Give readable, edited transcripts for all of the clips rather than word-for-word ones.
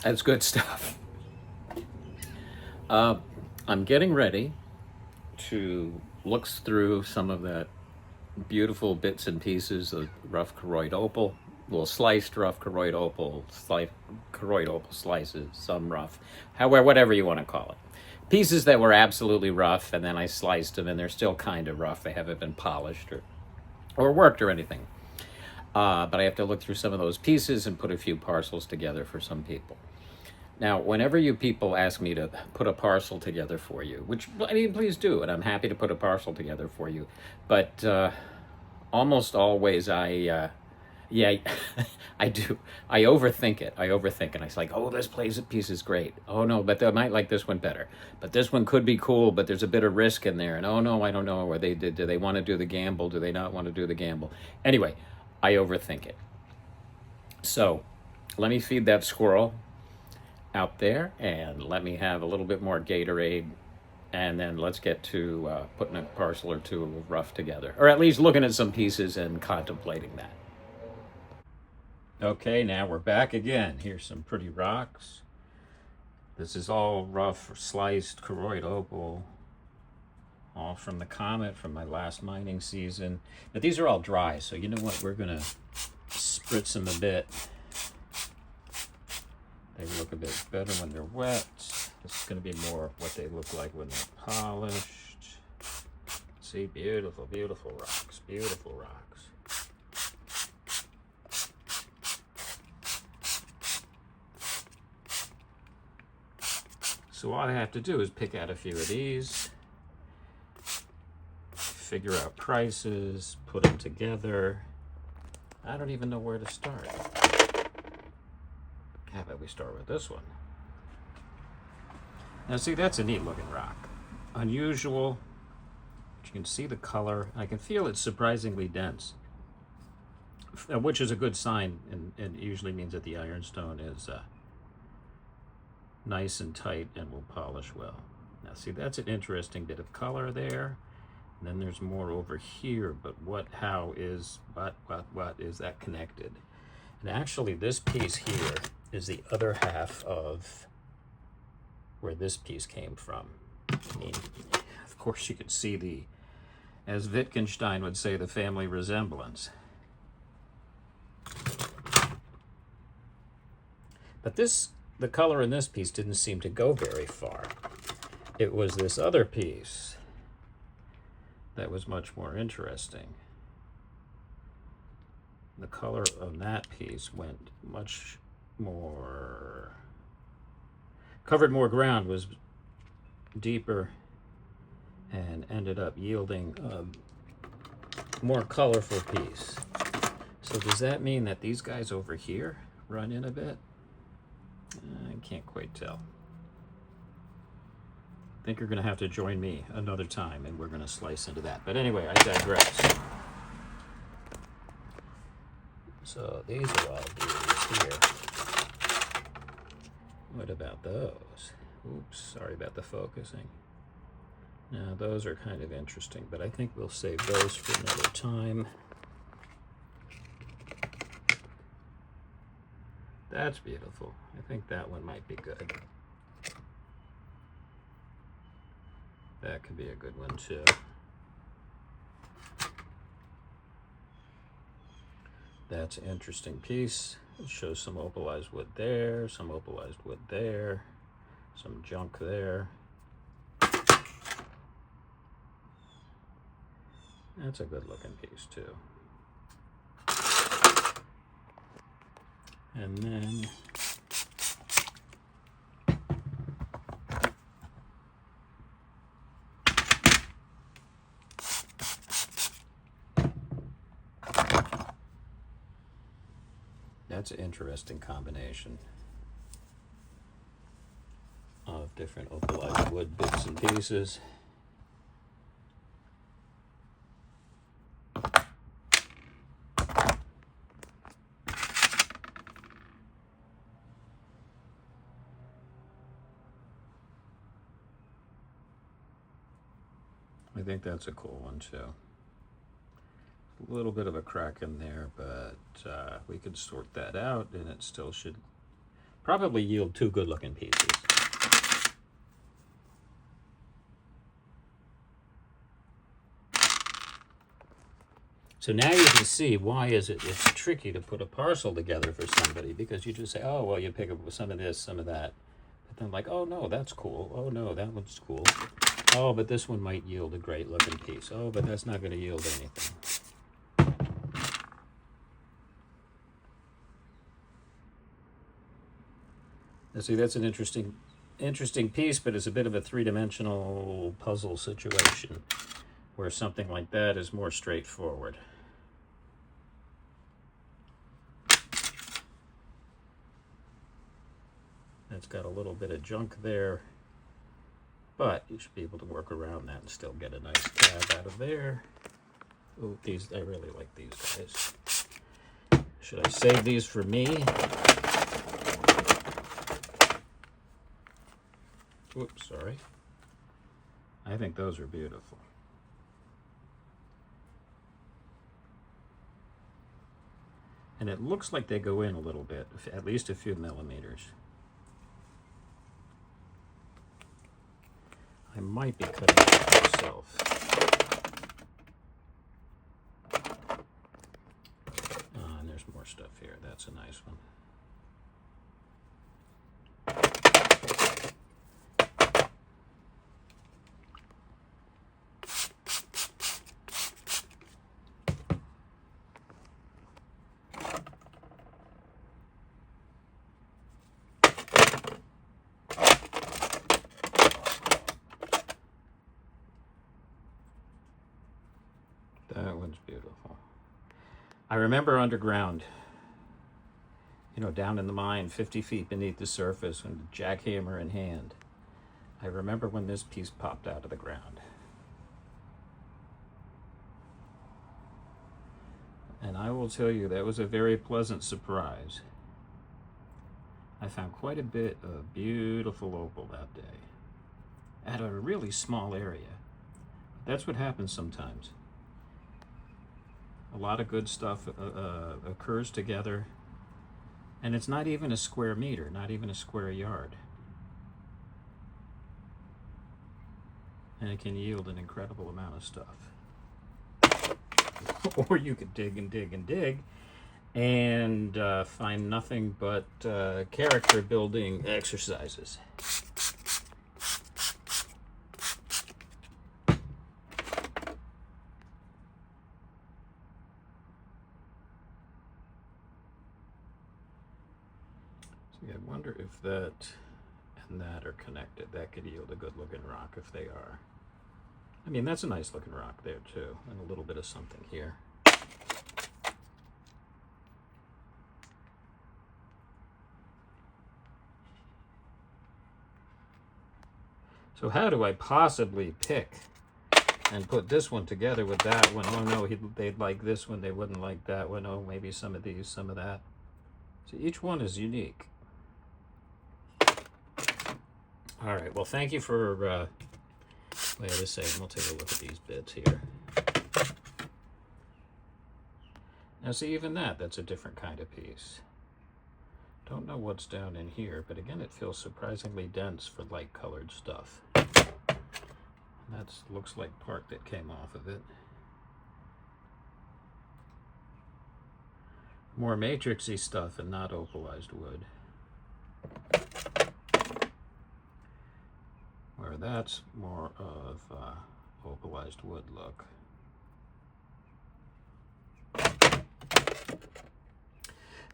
That's good stuff. Uh, I'm getting ready to look through some of that beautiful bits and pieces of rough Koroit Opal, little sliced rough Koroit Opal, Koroit Opal slices, some rough, however, whatever you want to call it. Pieces that were absolutely rough, and then I sliced them, and they're still kind of rough. They haven't been polished or worked or anything. But I have to look through some of those pieces and put a few parcels together for some people. Now, whenever you people ask me to put a parcel together for you, which, I mean, please do, and I'm happy to put a parcel together for you, but almost always yeah, I do. I overthink it. I overthink it. I like, oh, this piece is great. Oh no, but they might like this one better. But this one could be cool, but there's a bit of risk in there. And oh no, I don't know. Or do they want to do the gamble? Do they not want to do the gamble? Anyway, I overthink it. So let me feed that squirrel out there, and let me have a little bit more Gatorade, and then let's get to putting a parcel or two of rough together, or at least looking at some pieces and contemplating that. Okay, now we're back again. Here's some pretty rocks. This is all rough, sliced Koroit Opal, all from the Comet from my last mining season. But these are all dry, so you know what? We're going to spritz them a bit. They look a bit better when they're wet. This is going to be more what they look like when they're polished. See, beautiful, beautiful rocks, beautiful rocks. So all I have to do is pick out a few of these, figure out prices, put them together. I don't even know where to start. How about we start with this one? Now see, that's a neat looking rock. Unusual, but you can see the color. I can feel it's surprisingly dense, which is a good sign, and usually means that the ironstone is nice and tight and will polish well. Now see, that's an interesting bit of color there. And then there's more over here, but what is that connected? And actually this piece here is the other half of where this piece came from. I mean, of course you could see the, as Wittgenstein would say, the family resemblance. But the color in this piece didn't seem to go very far. It was this other piece that was much more interesting. The color of that piece went much more, covered more ground, was deeper, and ended up yielding a more colorful piece. So does that mean that these guys over here run in a bit? I can't quite tell. I think you're going to have to join me another time, and we're going to slice into that. But anyway, I digress. So these are all beauties here. What about those? Oops, sorry about the focusing. Now those are kind of interesting, but I think we'll save those for another time. That's beautiful. I think that one might be good. That could be a good one too. That's an interesting piece. It shows some opalized wood there, some opalized wood there, some junk there. That's a good looking piece too. And then that's an interesting combination of different opalized wood bits and pieces. I think that's a cool one too. A little bit of a crack in there, but we could sort that out and it still should probably yield 2 good-looking pieces. So now you can see why it's tricky to put a parcel together for somebody, because you just say, oh, well, you pick up some of this, some of that. But then like, oh, no, that's cool. Oh, no, that one's cool. Oh, but this one might yield a great looking piece. Oh, but that's not going to yield anything. Now, see, that's an interesting piece, but it's a bit of a three-dimensional puzzle situation where something like that is more straightforward. It's got a little bit of junk there, but you should be able to work around that and still get a nice tab out of there. Oh, these, I really like these guys. Should I save these for me? Whoops, sorry. I think those are beautiful. And it looks like they go in a little bit, at least a few millimeters. I might be cutting it myself. And there's more stuff here. That's a nice one. That one's beautiful. I remember underground, you know, down in the mine, 50 feet beneath the surface, with a jackhammer in hand. I remember when this piece popped out of the ground. And I will tell you, that was a very pleasant surprise. I found quite a bit of beautiful opal that day, at a really small area. That's what happens sometimes. A lot of good stuff occurs together, and it's not even a square meter, not even a square yard. And it can yield an incredible amount of stuff. Or you could dig and dig and dig and find nothing but character building exercises. I wonder if that and that are connected. That could yield a good looking rock if they are. I mean, that's a nice looking rock there too, and a little bit of something here. So how do I possibly pick and put this one together with that one? Oh no, they'd like this one, they wouldn't like that one. Oh, maybe some of these, some of that. So each one is unique. All right, well, thank you for, wait a second, we'll take a look at these bits here. Now see, even that's a different kind of piece. Don't know what's down in here, but again, it feels surprisingly dense for light colored stuff. That looks like part that came off of it. More matrixy stuff and not opalized wood. Where that's more of opalized wood look.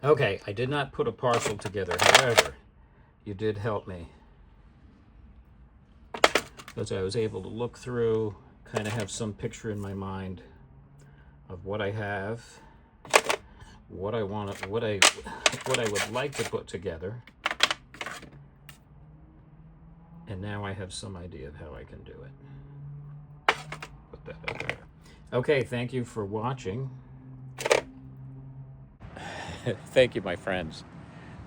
Okay, I did not put a parcel together. However, you did help me, because I was able to look through, kind of have some picture in my mind of what I have, what I want, what I would like to put together. And now I have some idea of how I can do it. Put that up there. Okay, thank you for watching. Thank you, my friends,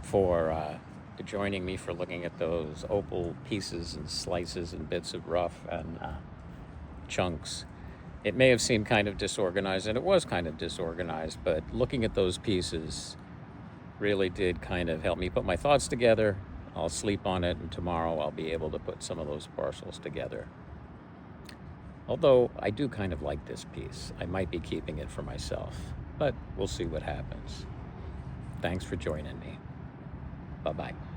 for joining me for looking at those opal pieces and slices and bits of rough and chunks. It may have seemed kind of disorganized, and it was kind of disorganized, but looking at those pieces, really did kind of help me put my thoughts together. I'll sleep on it, and tomorrow I'll be able to put some of those parcels together. Although I do kind of like this piece. I might be keeping it for myself, but we'll see what happens. Thanks for joining me. Bye-bye.